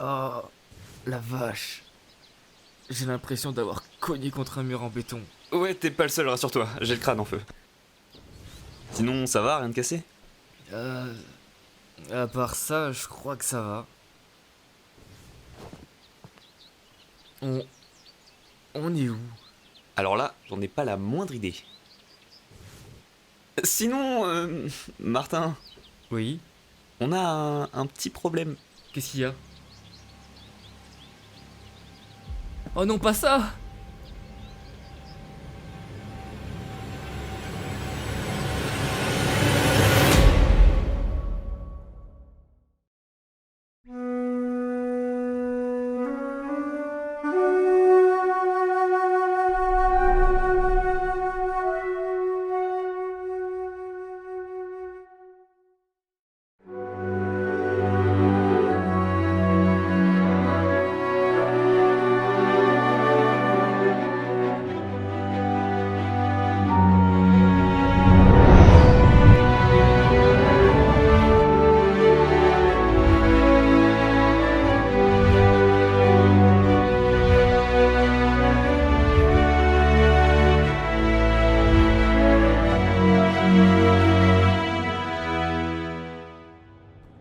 Oh, la vache. J'ai l'impression d'avoir cogné contre un mur en béton. Ouais, t'es pas le seul, rassure-toi, j'ai le crâne en feu. Sinon, ça va, rien de cassé? Euh... À part ça, je crois que ça va. On... On est où? Alors là, j'en ai pas la moindre idée. Sinon, Martin, Oui? on a un petit problème. Qu'est-ce qu'il y a? Oh non, pas ça!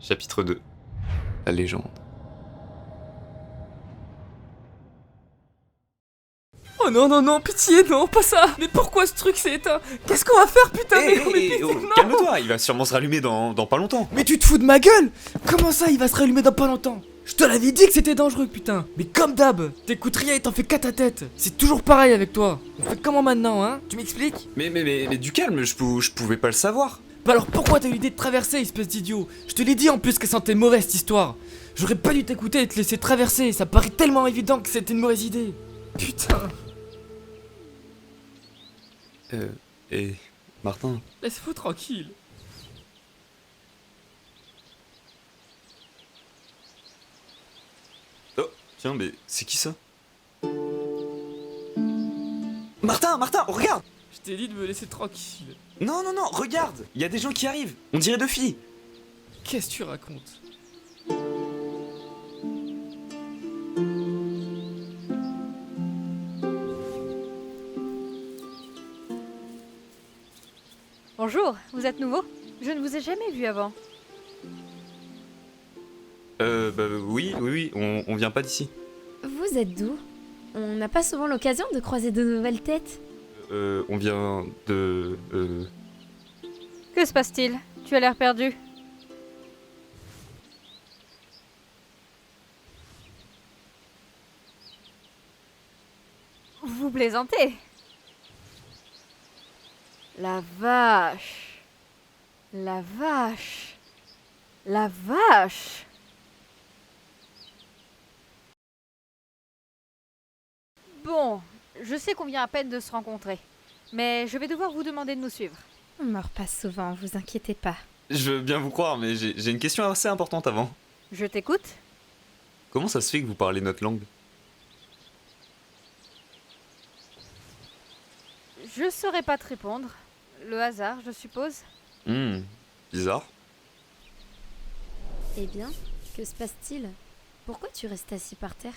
Chapitre 2. La légende. Oh non, non, non, pitié, non, pas ça! Mais pourquoi ce truc s'est éteint? Qu'est-ce qu'on va faire, putain? Mais non, mais pitié, non! Calme-toi, il va sûrement se rallumer dans pas longtemps. Mais tu te fous de ma gueule? Comment ça, il va se rallumer dans pas longtemps? Je te l'avais dit que c'était dangereux, putain! Mais comme d'hab, t'écoutes rien et t'en fais qu'à ta tête! C'est toujours pareil avec toi! On fait comment maintenant, hein? Tu m'expliques? Mais du calme, je pouvais pas le savoir. Bah alors pourquoi t'as eu l'idée de traverser, espèce d'idiot? Je te l'ai dit en plus qu'elle sentait mauvaise cette histoire! J'aurais pas dû t'écouter et te laisser traverser, ça paraît tellement évident que c'était une mauvaise idée! Putain! Et Martin, Laisse-moi tranquille! oh, tiens, mais c'est qui ça? Martin, regarde! Je t'ai dit de me laisser tranquille! Non, regarde! Il y a des gens qui arrivent, on dirait deux filles. Qu'est-ce que tu racontes? Bonjour, vous êtes nouveau? Je ne vous ai jamais vu avant. Bah oui, on vient pas d'ici. Vous êtes d'où? On n'a pas souvent l'occasion de croiser de nouvelles têtes. On vient de... Que se passe-t-il? Tu as l'air perdu. Vous plaisantez? La vache. La vache. La vache. Bon, je sais qu'on vient à peine de se rencontrer, mais je vais devoir vous demander de nous suivre. On me repasse souvent, vous inquiétez pas. Je veux bien vous croire, mais j'ai une question assez importante avant. Je t'écoute. Comment ça se fait que vous parlez notre langue? Je saurais pas te répondre. Le hasard, je suppose. Bizarre. Eh bien, que se passe-t-il? Pourquoi tu restes assis par terre?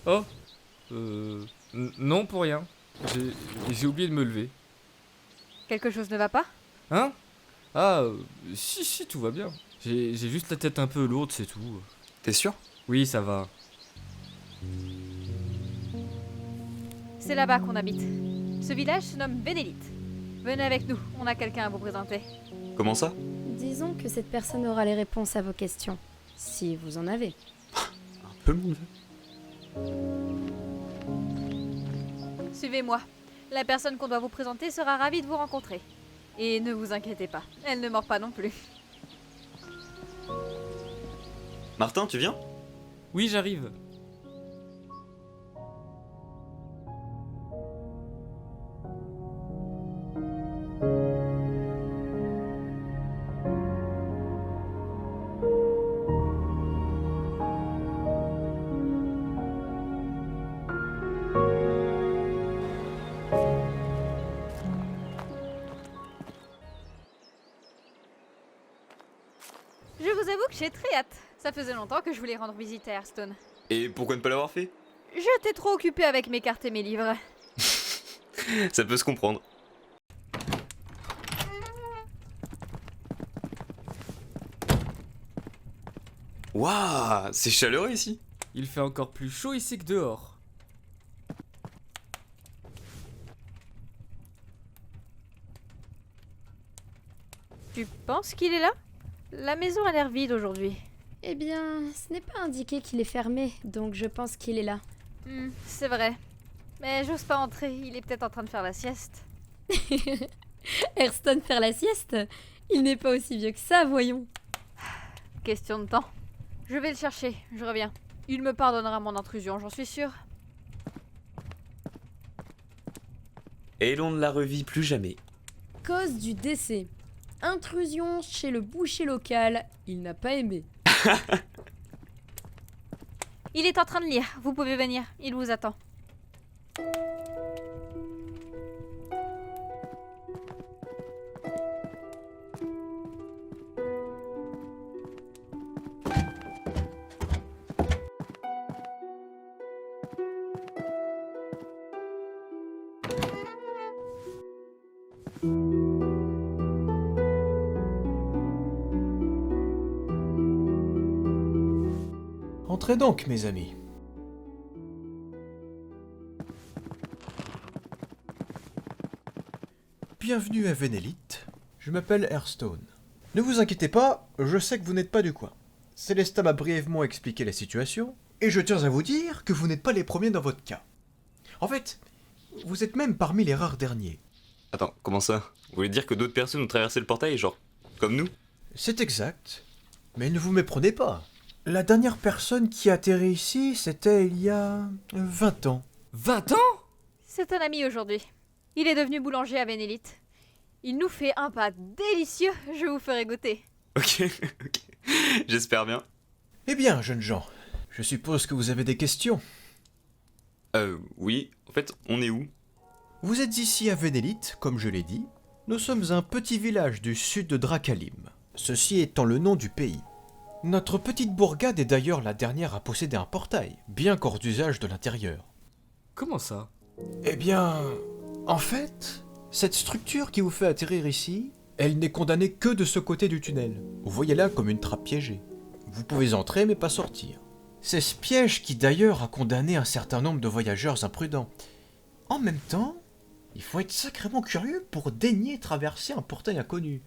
Oh, non pour rien. J'ai oublié de me lever. Quelque chose ne va pas? Hein? Ah, si, tout va bien. J'ai juste la tête un peu lourde, c'est tout. T'es sûr? Oui, ça va. C'est là-bas qu'on habite. Ce village se nomme Vénélite. Venez avec nous, on a quelqu'un à vous présenter. Comment ça? Disons que cette personne aura les réponses à vos questions. Si vous en avez. Un peu mon neveu. Suivez-moi. La personne qu'on doit vous présenter sera ravie de vous rencontrer. Et ne vous inquiétez pas, elle ne mord pas non plus. Martin, tu viens? Oui, j'arrive. J'avoue que j'ai très hâte. Ça faisait longtemps que je voulais rendre visite à Hearthstone. Et pourquoi ne pas l'avoir fait? J'étais trop occupée avec mes cartes et mes livres. Ça peut se comprendre. Waouh, c'est chaleureux ici. Il fait encore plus chaud ici que dehors. Tu penses qu'il est là? La maison a l'air vide aujourd'hui. Eh bien, ce n'est pas indiqué qu'il est fermé, donc je pense qu'il est là. C'est vrai. Mais j'ose pas entrer, il est peut-être en train de faire la sieste. Hearthstone faire la sieste? Il n'est pas aussi vieux que ça, voyons. Question de temps. Je vais le chercher, je reviens. Il me pardonnera mon intrusion, j'en suis sûre. Et l'on ne la revit plus jamais. Cause du décès. Intrusion chez le boucher local. Il n'a pas aimé. Il est en train de lire, vous pouvez venir, il vous attend. Entrez donc, mes amis. Bienvenue à Vénélite. Je m'appelle Hearthstone. Ne vous inquiétez pas, je sais que vous n'êtes pas du coin. Célesta m'a brièvement expliqué la situation, et je tiens à vous dire que vous n'êtes pas les premiers dans votre cas. En fait, vous êtes même parmi les rares derniers. Attends, comment ça? Vous voulez dire que d'autres personnes ont traversé le portail, genre, comme nous? C'est exact. Mais ne vous méprenez pas. La dernière personne qui a atterri ici, c'était il y a 20 ans. 20 ans? C'est un ami aujourd'hui. Il est devenu boulanger à Vénélite. Il nous fait un pâte délicieux, je vous ferai goûter. Ok, ok. J'espère bien. Eh bien, jeunes gens, je suppose que vous avez des questions. Oui. En fait, on est où? Vous êtes ici à Vénélite, comme je l'ai dit. Nous sommes un petit village du sud de Drakalim, ceci étant le nom du pays. Notre petite bourgade est d'ailleurs la dernière à posséder un portail, bien qu'hors d'usage de l'intérieur. Comment ça? Eh bien, en fait, cette structure qui vous fait atterrir ici, elle n'est condamnée que de ce côté du tunnel. Vous voyez là comme une trappe piégée. Vous pouvez entrer mais pas sortir. C'est ce piège qui d'ailleurs a condamné un certain nombre de voyageurs imprudents. En même temps, il faut être sacrément curieux pour daigner traverser un portail inconnu.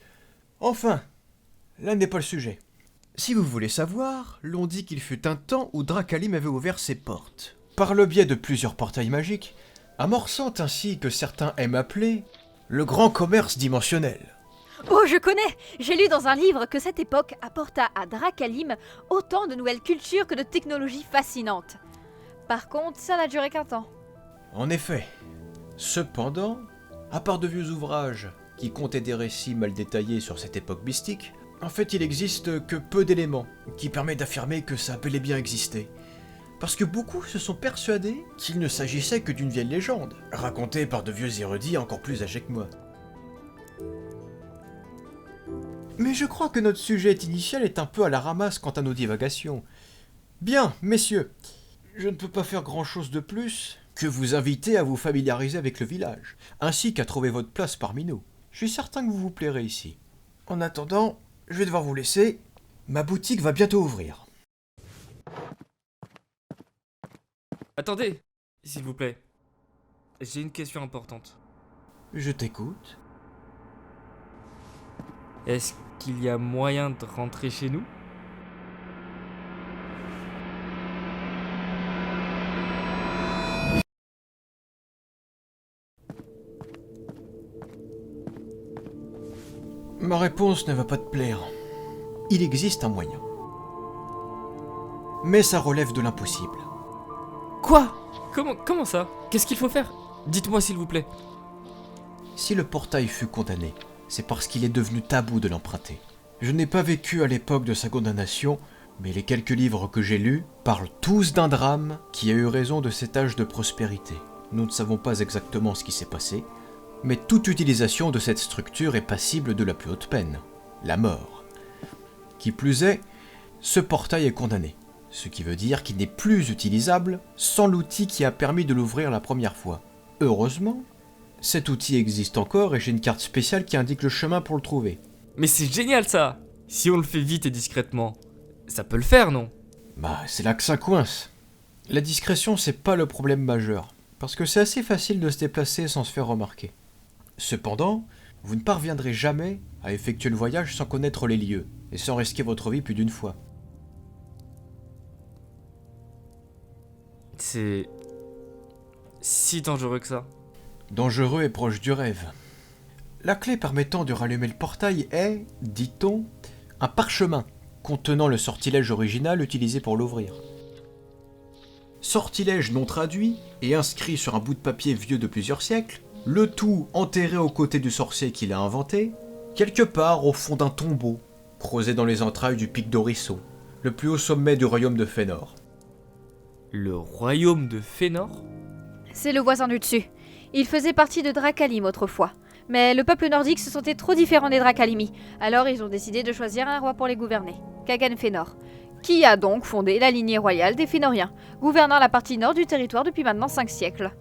Enfin, là n'est pas le sujet. Si vous voulez savoir, l'on dit qu'il fut un temps où Drakalim avait ouvert ses portes, par le biais de plusieurs portails magiques, amorçant ainsi que certains aiment appeler le grand commerce dimensionnel. Oh, je connais! J'ai lu dans un livre que cette époque apporta à Drakalim autant de nouvelles cultures que de technologies fascinantes. Par contre, ça n'a duré qu'un temps. En effet. Cependant, à part de vieux ouvrages qui contaient des récits mal détaillés sur cette époque mystique, en fait il existe que peu d'éléments qui permettent d'affirmer que ça a bel et bien existé. Parce que beaucoup se sont persuadés qu'il ne s'agissait que d'une vieille légende, racontée par de vieux érudits encore plus âgés que moi. Mais je crois que notre sujet initial est un peu à la ramasse quant à nos divagations. Bien, messieurs, je ne peux pas faire grand-chose de plus que vous inviter à vous familiariser avec le village, ainsi qu'à trouver votre place parmi nous. Je suis certain que vous vous plairez ici. En attendant, je vais devoir vous laisser. Ma boutique va bientôt ouvrir. Attendez, s'il vous plaît. J'ai une question importante. Je t'écoute. Est-ce qu'il y a moyen de rentrer chez nous? Ma réponse ne va pas te plaire. Il existe un moyen. Mais ça relève de l'impossible. Quoi? Comment ça? Qu'est-ce qu'il faut faire? Dites-moi s'il vous plaît. Si le portail fut condamné, c'est parce qu'il est devenu tabou de l'emprunter. Je n'ai pas vécu à l'époque de sa condamnation, mais les quelques livres que j'ai lus parlent tous d'un drame qui a eu raison de cet âge de prospérité. Nous ne savons pas exactement ce qui s'est passé, mais toute utilisation de cette structure est passible de la plus haute peine, la mort. Qui plus est, ce portail est condamné. Ce qui veut dire qu'il n'est plus utilisable sans l'outil qui a permis de l'ouvrir la première fois. Heureusement, cet outil existe encore et j'ai une carte spéciale qui indique le chemin pour le trouver. Mais c'est génial ça. Si on le fait vite et discrètement, ça peut le faire, non? Bah, c'est là que ça coince. La discrétion, c'est pas le problème majeur, parce que c'est assez facile de se déplacer sans se faire remarquer. Cependant, vous ne parviendrez jamais à effectuer le voyage sans connaître les lieux, et sans risquer votre vie plus d'une fois. C'est si dangereux que ça. Dangereux et proche du rêve. La clé permettant de rallumer le portail est, dit-on, un parchemin contenant le sortilège original utilisé pour l'ouvrir. Sortilège non traduit et inscrit sur un bout de papier vieux de plusieurs siècles, le tout enterré aux côtés du sorcier qui l'a inventé, quelque part au fond d'un tombeau, creusé dans les entrailles du pic d'Orisso, le plus haut sommet du royaume de Fénor. Le royaume de Fénor? C'est le voisin du dessus. Il faisait partie de Drakalim autrefois. Mais le peuple nordique se sentait trop différent des Drakalimi, alors ils ont décidé de choisir un roi pour les gouverner, Kagan Fénor, qui a donc fondé la lignée royale des Fénoriens, gouvernant la partie nord du territoire depuis maintenant 5 siècles.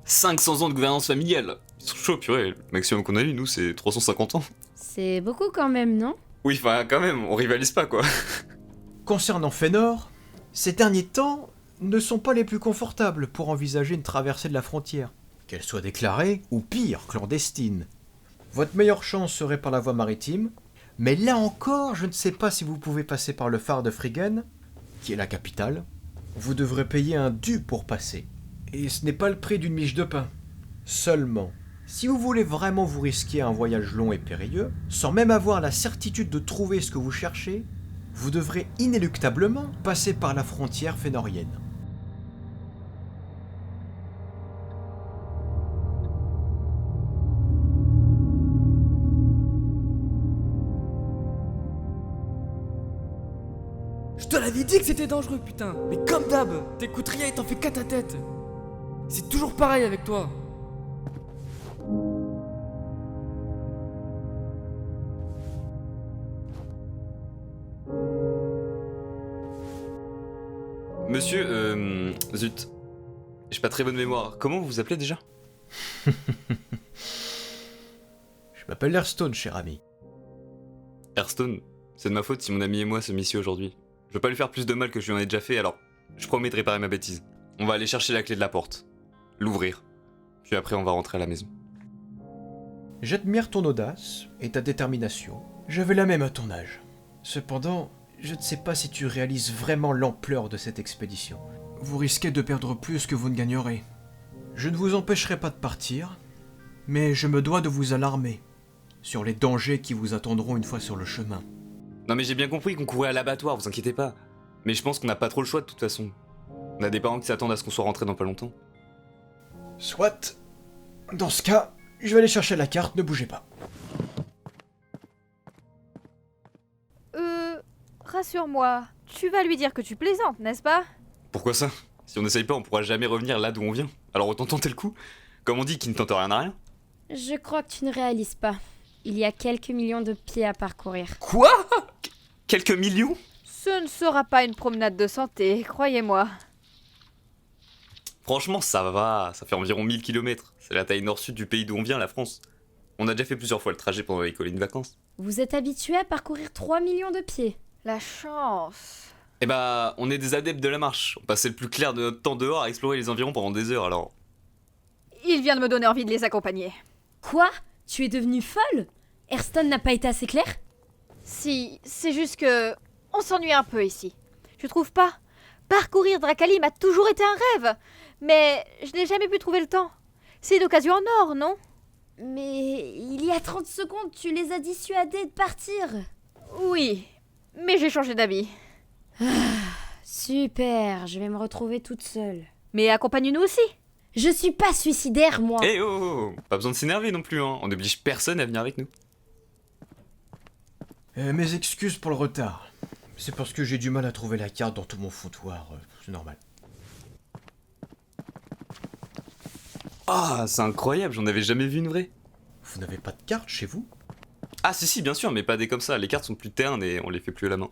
500 ans de gouvernance familiale. Ils sont chauds, purée. Le maximum qu'on a eu, nous, c'est 350 ans. C'est beaucoup quand même, non? Oui, enfin, quand même, on rivalise pas, quoi. Concernant Fénor, ces derniers temps ne sont pas les plus confortables pour envisager une traversée de la frontière, qu'elle soit déclarée ou pire, clandestine. Votre meilleure chance serait par la voie maritime, mais là encore, je ne sais pas si vous pouvez passer par le phare de Friggen, qui est la capitale. Vous devrez payer un dû pour passer, et ce n'est pas le prix d'une miche de pain. Seulement, si vous voulez vraiment vous risquer un voyage long et périlleux, sans même avoir la certitude de trouver ce que vous cherchez, vous devrez inéluctablement passer par la frontière fénorienne. Je te l'avais dit que c'était dangereux, putain. Mais comme d'hab, t'écoutes rien et t'en fais qu'à ta tête. C'est toujours pareil avec toi. Monsieur, zut. J'ai pas très bonne mémoire. Comment vous vous appelez déjà? Je m'appelle Hearthstone, cher ami. Hearthstone, c'est de ma faute si mon ami et moi sommes ici aujourd'hui. Je veux pas lui faire plus de mal que je lui en ai déjà fait, alors je promets de réparer ma bêtise. On va aller chercher la clé de la porte, l'ouvrir, puis après on va rentrer à la maison. J'admire ton audace et ta détermination. J'avais la même à ton âge. Cependant, je ne sais pas si tu réalises vraiment l'ampleur de cette expédition. Vous risquez de perdre plus que vous ne gagnerez. Je ne vous empêcherai pas de partir, mais je me dois de vous alarmer sur les dangers qui vous attendront une fois sur le chemin. Non mais j'ai bien compris qu'on courait à l'abattoir, vous inquiétez pas. Mais je pense qu'on n'a pas trop le choix de toute façon. On a des parents qui s'attendent à ce qu'on soit rentré dans pas longtemps. Soit. Dans ce cas, je vais aller chercher la carte, ne bougez pas. Rassure-moi, tu vas lui dire que tu plaisantes, n'est-ce pas? Pourquoi ça? Si on n'essaye pas, on pourra jamais revenir là d'où on vient. Alors autant tenter le coup. Comme on dit, qui ne tente rien n'a rien. Je crois que tu ne réalises pas. Il y a quelques millions de pieds à parcourir. Quoi? Quelques millions? Ce ne sera pas une promenade de santé, croyez-moi. Franchement, ça va, ça fait environ 1000 km. C'est la taille nord-sud du pays d'où on vient, la France. On a déjà fait plusieurs fois le trajet pendant les colonies de vacances. Vous êtes habitué à parcourir 3 millions de pieds. La chance. Eh bah, on est des adeptes de la marche. On passait le plus clair de notre temps dehors à explorer les environs pendant des heures, alors... Il vient de me donner envie de les accompagner. Quoi? Tu es devenue folle? Hearthstone n'a pas été assez clair? Si, c'est juste que... on s'ennuie un peu ici. Tu trouves pas? Parcourir Drakalim a toujours été un rêve. Mais je n'ai jamais pu trouver le temps. C'est une occasion en or, non? Mais il y a 30 secondes, tu les as dissuadés de partir. Oui, mais j'ai changé d'avis. Super, je vais me retrouver toute seule. Mais accompagne-nous aussi. Je suis pas suicidaire, moi. Eh oh, pas besoin de s'énerver non plus, hein. On n'oblige personne à venir avec nous. Mes excuses pour le retard. C'est parce que j'ai du mal à trouver la carte dans tout mon foutoir, c'est normal. Ah, c'est incroyable, j'en avais jamais vu une vraie. Vous n'avez pas de carte chez vous? Ah si, bien sûr, mais pas des comme ça. Les cartes sont plus ternes et on les fait plus à la main.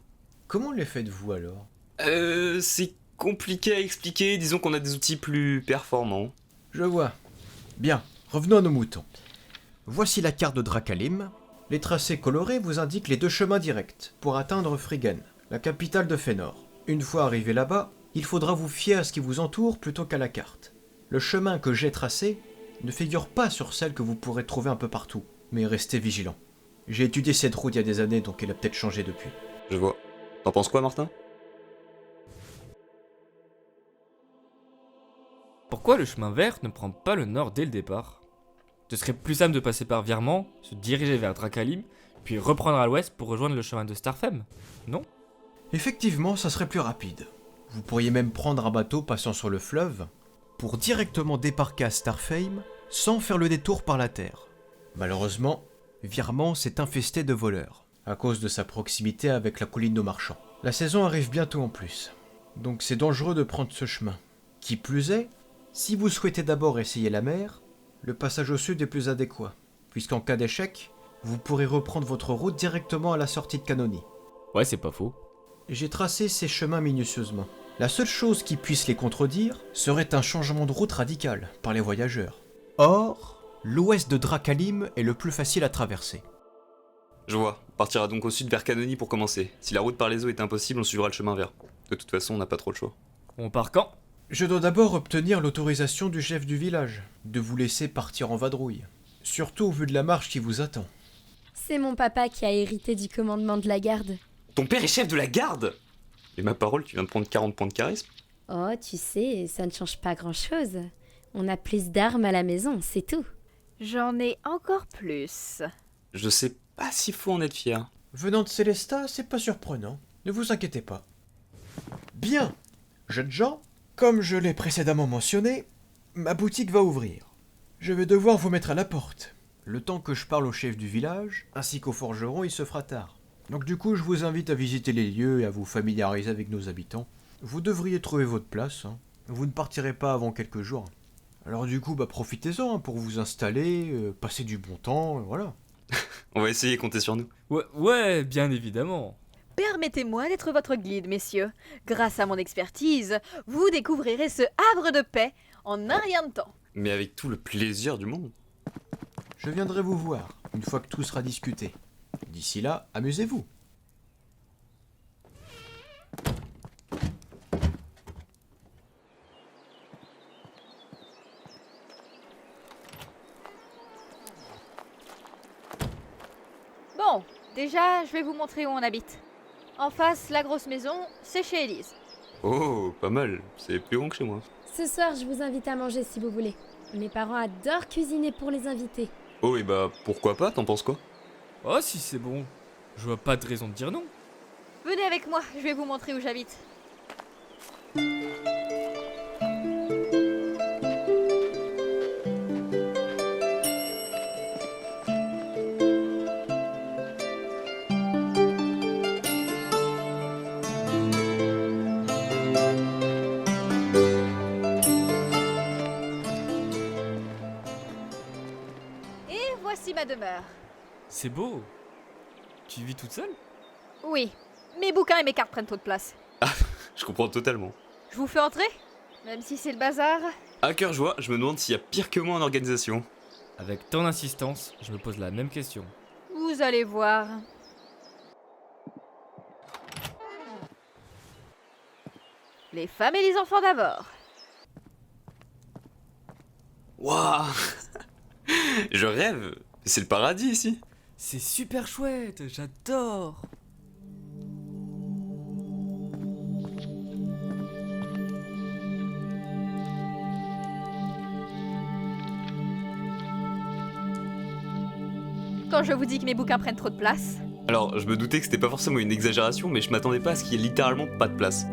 Comment les faites-vous alors? C'est compliqué à expliquer, disons qu'on a des outils plus performants. Je vois. Bien, revenons à nos moutons. Voici la carte de Drakalim. Les tracés colorés vous indiquent les 2 chemins directs pour atteindre Friggen, la capitale de Fëanor. Une fois arrivé là-bas, il faudra vous fier à ce qui vous entoure plutôt qu'à la carte. Le chemin que j'ai tracé ne figure pas sur celle que vous pourrez trouver un peu partout, mais restez vigilant. J'ai étudié cette route il y a des années, donc elle a peut-être changé depuis. Je vois. T'en penses quoi, Martin? Pourquoi le chemin vert ne prend pas le nord dès le départ? Ce serait plus simple de passer par Virement, se diriger vers Drakalim, puis reprendre à l'ouest pour rejoindre le chemin de Starfem, non? Effectivement, ça serait plus rapide. Vous pourriez même prendre un bateau passant sur le fleuve pour directement débarquer à Starfheim sans faire le détour par la terre. Malheureusement, Virement s'est infesté de voleurs, à cause de sa proximité avec la colline aux marchands. La saison arrive bientôt en plus, donc c'est dangereux de prendre ce chemin. Qui plus est, si vous souhaitez d'abord essayer la mer, le passage au sud est plus adéquat, puisqu'en cas d'échec, vous pourrez reprendre votre route directement à la sortie de Canony. Ouais, c'est pas faux. J'ai tracé ces chemins minutieusement. La seule chose qui puisse les contredire serait un changement de route radical par les voyageurs. Or, l'ouest de Drakalim est le plus facile à traverser. Je vois. On partira donc au sud vers Canony pour commencer. Si la route par les eaux est impossible, on suivra le chemin vert. De toute façon, on n'a pas trop le choix. On part quand? Je dois d'abord obtenir l'autorisation du chef du village de vous laisser partir en vadrouille. Surtout au vu de la marche qui vous attend. C'est mon papa qui a hérité du commandement de la garde. Ton père est chef de la garde? Et ma parole, tu viens de prendre 40 points de charisme? Oh, tu sais, ça ne change pas grand-chose. On a plus d'armes à la maison, c'est tout. J'en ai encore plus. Je sais pas s'il faut en être fier. Venant de Célesta, c'est pas surprenant. Ne vous inquiétez pas. Bien, jeunes gens, comme je l'ai précédemment mentionné, ma boutique va ouvrir. Je vais devoir vous mettre à la porte. Le temps que je parle au chef du village, ainsi qu'au forgeron, il se fera tard. Donc du coup, je vous invite à visiter les lieux et à vous familiariser avec nos habitants. Vous devriez trouver votre place, hein. Vous ne partirez pas avant quelques jours. Alors du coup, profitez-en hein, pour vous installer, passer du bon temps, voilà. On va essayer, comptez sur nous. Ouais, bien évidemment. Permettez-moi d'être votre guide, messieurs. Grâce à mon expertise, vous découvrirez ce havre de paix en un rien de temps. Mais avec tout le plaisir du monde. Je viendrai vous voir, une fois que tout sera discuté. D'ici là, amusez-vous. Bon, déjà, je vais vous montrer où on habite. En face, la grosse maison, c'est chez Élise. Oh, pas mal. C'est plus grand que chez moi. Ce soir, je vous invite à manger si vous voulez. Mes parents adorent cuisiner pour les invités. Oh, et pourquoi pas, t'en penses quoi? Oh, si c'est bon. Je vois pas de raison de dire non. Venez avec moi, je vais vous montrer où j'habite. Et voici ma demeure. C'est beau. Tu vis toute seule? Oui, mes bouquins et mes cartes prennent trop de place. Je comprends totalement. Je vous fais entrer? Même si c'est le bazar. À cœur joie, je me demande s'il y a pire que moi en organisation. Avec ton insistance, je me pose la même question. Vous allez voir. Les femmes et les enfants d'abord. Waouh. Je rêve. C'est le paradis ici. C'est super chouette, j'adore. Quand je vous dis que mes bouquins prennent trop de place. Alors, je me doutais que c'était pas forcément une exagération, mais je m'attendais pas à ce qu'il y ait littéralement pas de place.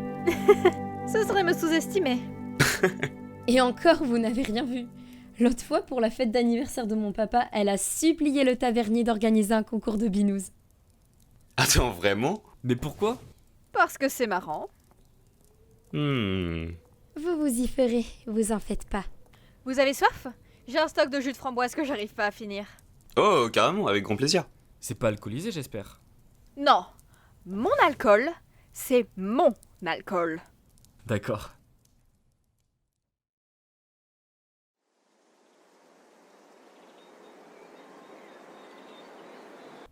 Ce serait me sous-estimer. Et encore, vous n'avez rien vu. L'autre fois, pour la fête d'anniversaire de mon papa, elle a supplié le tavernier d'organiser un concours de binous. Attends, vraiment? Mais pourquoi? Parce que c'est marrant. Vous vous y ferez, vous en faites pas. Vous avez soif? J'ai un stock de jus de framboise que j'arrive pas à finir. Oh, carrément, avec grand plaisir. C'est pas alcoolisé, j'espère. Non. Mon alcool, C'est mon alcool. D'accord.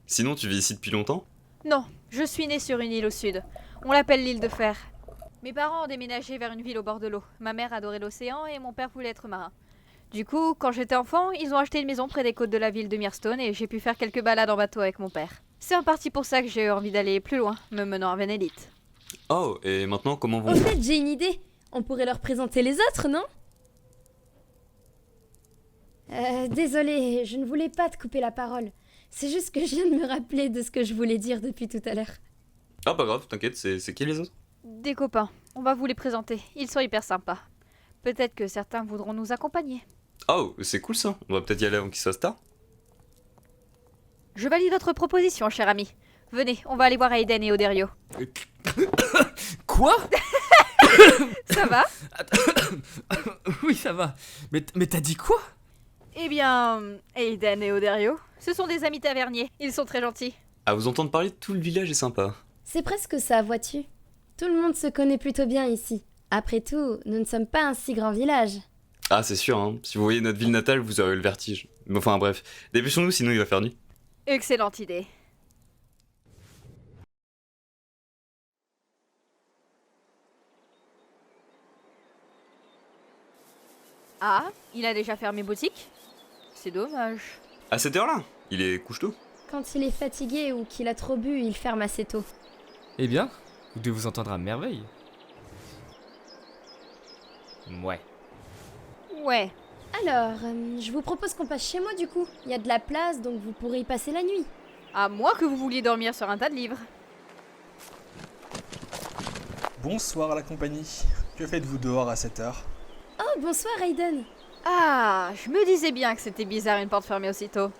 Sinon, tu vis ici depuis longtemps? Non, je suis née sur une île au sud. On l'appelle l'île de Fer. Mes parents ont déménagé vers une ville au bord de l'eau. Ma mère adorait l'océan et mon père voulait être marin. Du coup, quand j'étais enfant, ils ont acheté une maison près des côtes de la ville de Mirestone et j'ai pu faire quelques balades en bateau avec mon père. C'est en partie pour ça que j'ai eu envie d'aller plus loin, me menant à Vénélite. Oh, et maintenant, comment Au vont... fait, j'ai une idée. On pourrait leur présenter les autres, non? Désolée, je ne voulais pas te couper la parole. C'est juste que je viens de me rappeler de ce que je voulais dire depuis tout à l'heure. Ah, pas grave, t'inquiète, c'est qui les autres? Des copains, on va vous les présenter. Ils sont hyper sympas. Peut-être que certains voudront nous accompagner. Oh, c'est cool ça, on va peut-être y aller avant qu'ils soient stars. Je valide votre proposition, cher ami. Venez, on va aller voir Aiden et Oderio. Quoi? Ça va? Oui, ça va. Mais t'as dit quoi? Eh bien, Aiden et Oderio, ce sont des amis taverniers. Ils sont très gentils. À vous entendre parler, tout le village est sympa. C'est presque ça, vois-tu. Tout le monde se connaît plutôt bien ici. Après tout, nous ne sommes pas un si grand village. Ah, c'est sûr, hein. Si vous voyez notre ville natale, vous aurez le vertige. Mais enfin, bref, dépêchons-nous, sinon il va faire nuit. Excellente idée. Ah, il a déjà fermé boutique? C'est dommage. À cette heure-là, il est couche-tôt. Quand il est fatigué ou qu'il a trop bu, il ferme assez tôt. Eh bien, vous devez vous entendre à merveille. Ouais. Ouais. Alors, je vous propose qu'on passe chez moi du coup. Il y a de la place, donc vous pourrez y passer la nuit. À moins que vous vouliez dormir sur un tas de livres. Bonsoir à la compagnie. Que faites-vous dehors à cette heure? Oh, bonsoir Aiden. Ah, je me disais bien que c'était bizarre une porte fermée aussitôt.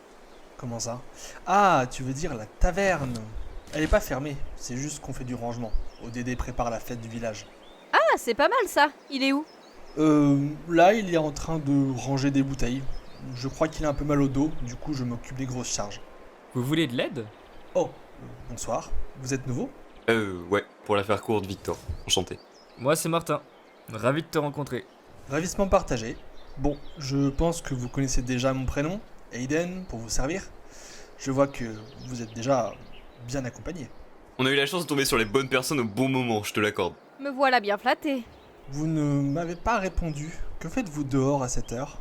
Comment ça? Ah, tu veux dire la taverne? Elle est pas fermée, c'est juste qu'on fait du rangement. ODD prépare la fête du village. Ah, c'est pas mal ça. Il est où? Là, il est en train de ranger des bouteilles. Je crois qu'il a un peu mal au dos, du coup je m'occupe des grosses charges. Vous voulez de l'aide? Oh, bonsoir. Vous êtes nouveau? Ouais, pour la faire courte, Victor. Enchanté. Moi, c'est Martin. Ravi de te rencontrer. Ravissement partagé. Bon, je pense que vous connaissez déjà mon prénom, Aiden, pour vous servir. Je vois que vous êtes déjà bien accompagné. On a eu la chance de tomber sur les bonnes personnes au bon moment, je te l'accorde. Me voilà bien flatté. Vous ne m'avez pas répondu. Que faites-vous dehors à cette heure?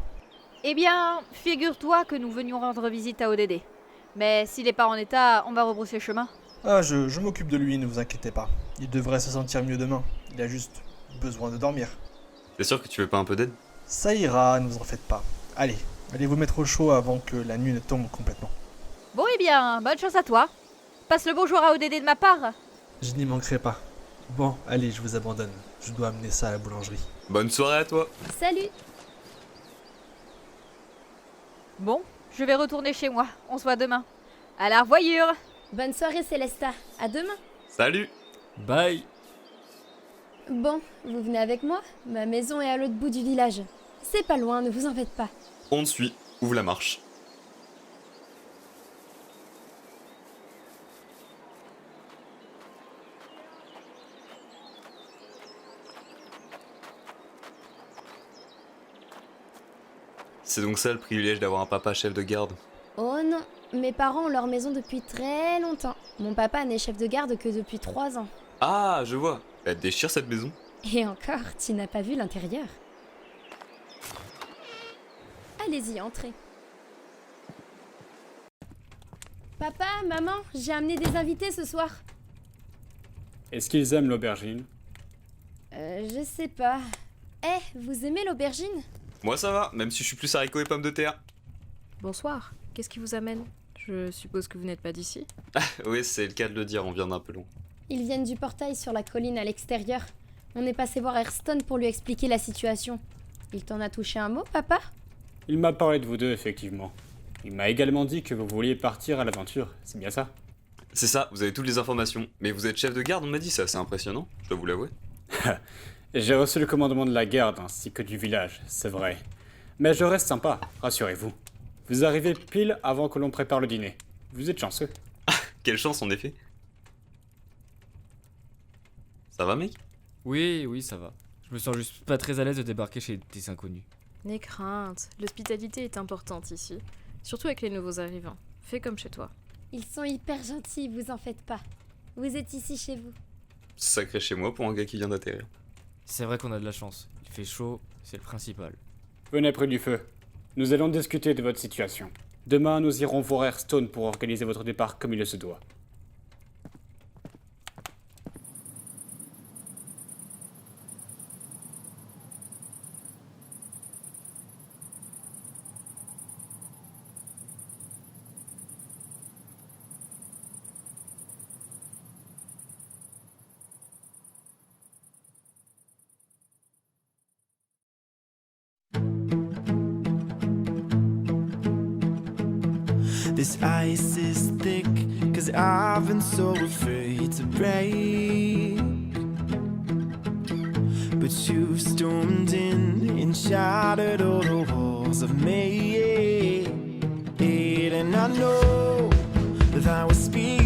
Eh bien, figure-toi que nous venions rendre visite à ODD. Mais s'il est pas en état, on va rebrousser chemin. Ah, je m'occupe de lui, ne vous inquiétez pas. Il devrait se sentir mieux demain. Il a juste besoin de dormir. T'es sûr que tu veux pas un peu d'aide? Ça ira, ne vous en faites pas. Allez, allez vous mettre au chaud avant que la nuit ne tombe complètement. Bon, eh bien, bonne chance à toi. Passe le bonjour à ODD de ma part. Je n'y manquerai pas. Bon, allez, je vous abandonne. Je dois amener ça à la boulangerie. Bonne soirée à toi. Salut. Bon, je vais retourner chez moi. On se voit demain. À la revoyure. Bonne soirée Célesta. À demain. Salut. Bye. Bon, vous venez avec moi? Ma maison est à l'autre bout du village. C'est pas loin, ne vous en faites pas. On te suit. Ouvre la marche. C'est donc ça le privilège d'avoir un papa chef de garde. Oh non, mes parents ont leur maison depuis très longtemps. Mon papa n'est chef de garde que depuis 3 ans. Ah, je vois. Elle déchire cette maison. Et encore, tu n'as pas vu l'intérieur. Allez-y, entrez. Papa, maman, j'ai amené des invités ce soir. Est-ce qu'ils aiment l'aubergine? Je sais pas. Eh, vous aimez l'aubergine? Moi ça va, même si je suis plus haricots et pommes de terre. Bonsoir, qu'est-ce qui vous amène? Je suppose que vous n'êtes pas d'ici? Oui, c'est le cas de le dire, on vient d'un peu long. Ils viennent du portail sur la colline à l'extérieur. On est passé voir Hearthstone pour lui expliquer la situation. Il t'en a touché un mot, papa? Il m'a parlé de vous deux, effectivement. Il m'a également dit que vous vouliez partir à l'aventure, c'est bien ça? C'est ça, vous avez toutes les informations. Mais vous êtes chef de garde, on m'a dit, c'est assez impressionnant, je dois vous l'avouer. J'ai reçu le commandement de la garde ainsi que du village, c'est vrai. Mais je reste sympa, rassurez-vous. Vous arrivez pile avant que l'on prépare le dîner. Vous êtes chanceux. Quelle chance en effet. Ça va, mec? Oui, oui, ça va. Je me sens juste pas très à l'aise de débarquer chez des inconnus. N'aie crainte, l'hospitalité est importante ici. Surtout avec les nouveaux arrivants. Fais comme chez toi. Ils sont hyper gentils, vous en faites pas. Vous êtes ici chez vous. Sacré chez moi pour un gars qui vient d'atterrir. C'est vrai qu'on a de la chance. Il fait chaud, c'est le principal. Venez près du feu. Nous allons discuter de votre situation. Demain, nous irons voir Airstone pour organiser votre départ comme il se doit. This ice is thick, 'cause I've been so afraid to break. But you've stormed in and shattered all the walls of me. And I know that I was speaking